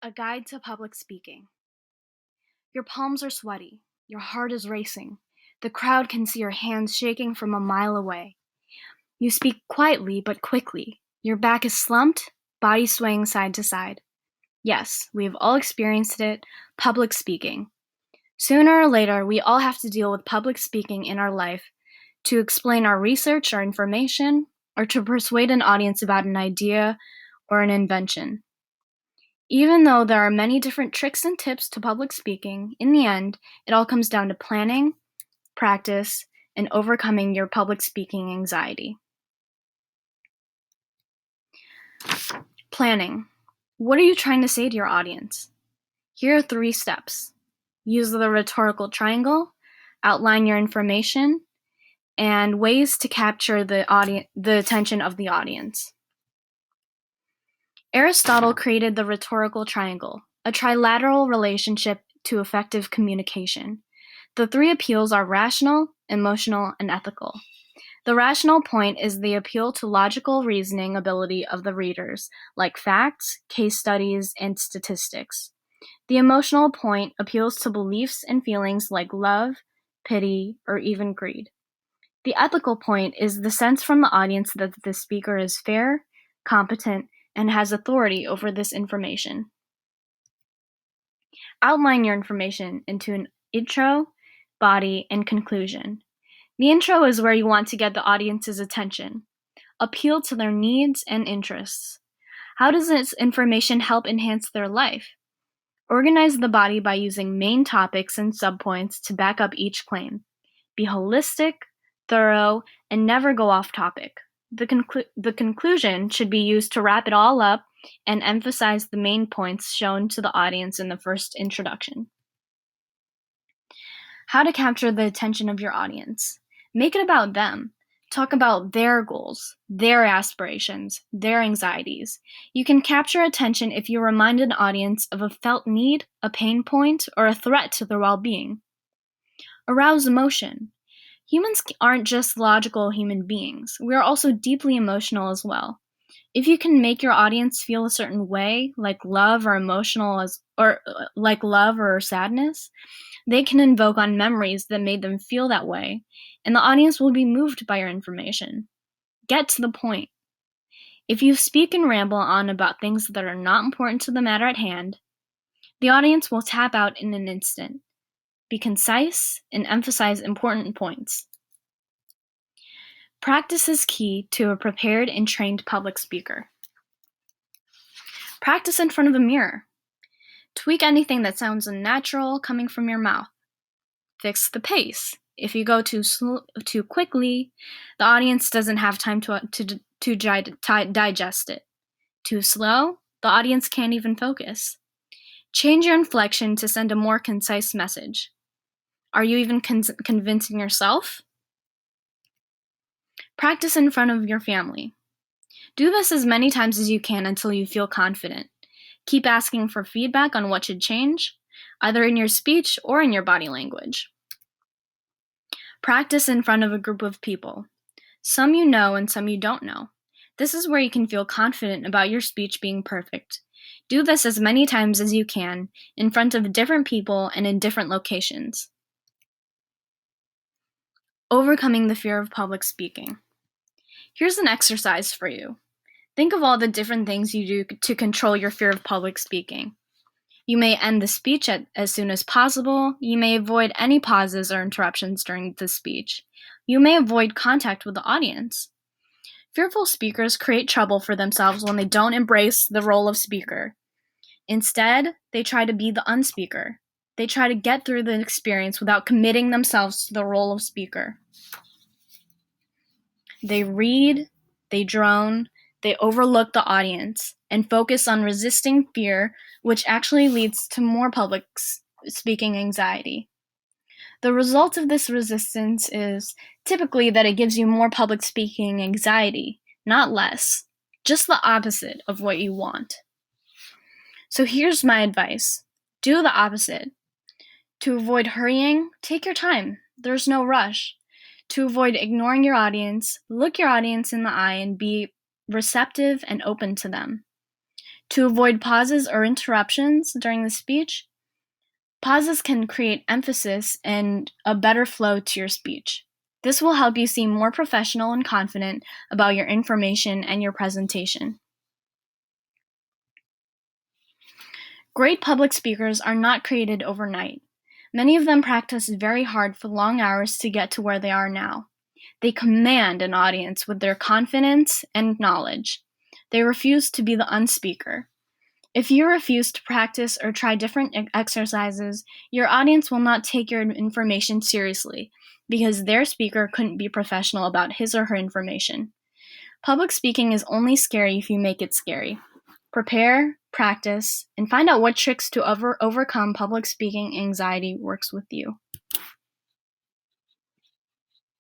A guide to public speaking. Your palms are sweaty. Your heart is racing. The crowd can see your hands shaking from a mile away. You speak quietly but quickly. Your back is slumped, body swaying side to side. Yes, we have all experienced it, public speaking. Sooner or later, we all have to deal with public speaking in our life to explain our research or information, or to persuade an audience about an idea or an invention. Even though there are many different tricks and tips to public speaking, in the end, it all comes down to planning, practice, and overcoming your public speaking anxiety. Planning. What are you trying to say to your audience? Here are 3 steps. Use the rhetorical triangle, outline your information, and ways to capture the attention of the audience. Aristotle created the rhetorical triangle, a trilateral relationship to effective communication. The 3 appeals are rational, emotional, and ethical. The rational point is the appeal to logical reasoning ability of the readers, like facts, case studies, and statistics. The emotional point appeals to beliefs and feelings like love, pity, or even greed. The ethical point is the sense from the audience that the speaker is fair, competent, and has authority over this information. Outline your information into an intro, body, and conclusion. The intro is where you want to get the audience's attention. Appeal to their needs and interests. How does this information help enhance their life? Organize the body by using main topics and subpoints to back up each claim. Be holistic, thorough, and never go off topic. The conclusion should be used to wrap it all up and emphasize the main points shown to the audience in the first introduction. How to capture the attention of your audience. Make it about them. Talk about their goals, their aspirations, their anxieties. You can capture attention if you remind an audience of a felt need, a pain point, or a threat to their well-being. Arouse emotion. Humans aren't just logical human beings. We are also deeply emotional as well. If you can make your audience feel a certain way, like love or sadness, they can invoke on memories that made them feel that way, and the audience will be moved by your information. Get to the point. If you speak and ramble on about things that are not important to the matter at hand, the audience will tap out in an instant. Be concise and emphasize important points. Practice is key to a prepared and trained public speaker. Practice in front of a mirror. Tweak anything that sounds unnatural coming from your mouth. Fix the pace. If you go too quickly, the audience doesn't have time to digest it. Too slow, the audience can't even focus. Change your inflection to send a more concise message. Are you even convincing yourself? Practice in front of your family. Do this as many times as you can until you feel confident. Keep asking for feedback on what should change, either in your speech or in your body language. Practice in front of a group of people. Some you know and some you don't know. This is where you can feel confident about your speech being perfect. Do this as many times as you can, in front of different people and in different locations. Overcoming the fear of public speaking. Here's an exercise for you. Think of all the different things you do to control your fear of public speaking. You may end the speech as soon as possible. You may avoid any pauses or interruptions during the speech. You may avoid contact with the audience. Fearful speakers create trouble for themselves when they don't embrace the role of speaker. Instead, they try to be the unspeaker. They try to get through the experience without committing themselves to the role of speaker. They read, they drone, they overlook the audience, and focus on resisting fear, which actually leads to more public speaking anxiety. The result of this resistance is typically that it gives you more public speaking anxiety, not less, just the opposite of what you want. So here's my advice. Do the opposite. To avoid hurrying, take your time. There's no rush. To avoid ignoring your audience, look your audience in the eye and be receptive and open to them. To avoid pauses or interruptions during the speech, pauses can create emphasis and a better flow to your speech. This will help you seem more professional and confident about your information and your presentation. Great public speakers are not created overnight. Many of them practice very hard for long hours to get to where they are now. They command an audience with their confidence and knowledge. They refuse to be the unspeaker. If you refuse to practice or try different exercises, your audience will not take your information seriously because their speaker couldn't be professional about his or her information. Public speaking is only scary if you make it scary. Prepare, practice, and find out what tricks to overcome public speaking anxiety works with you.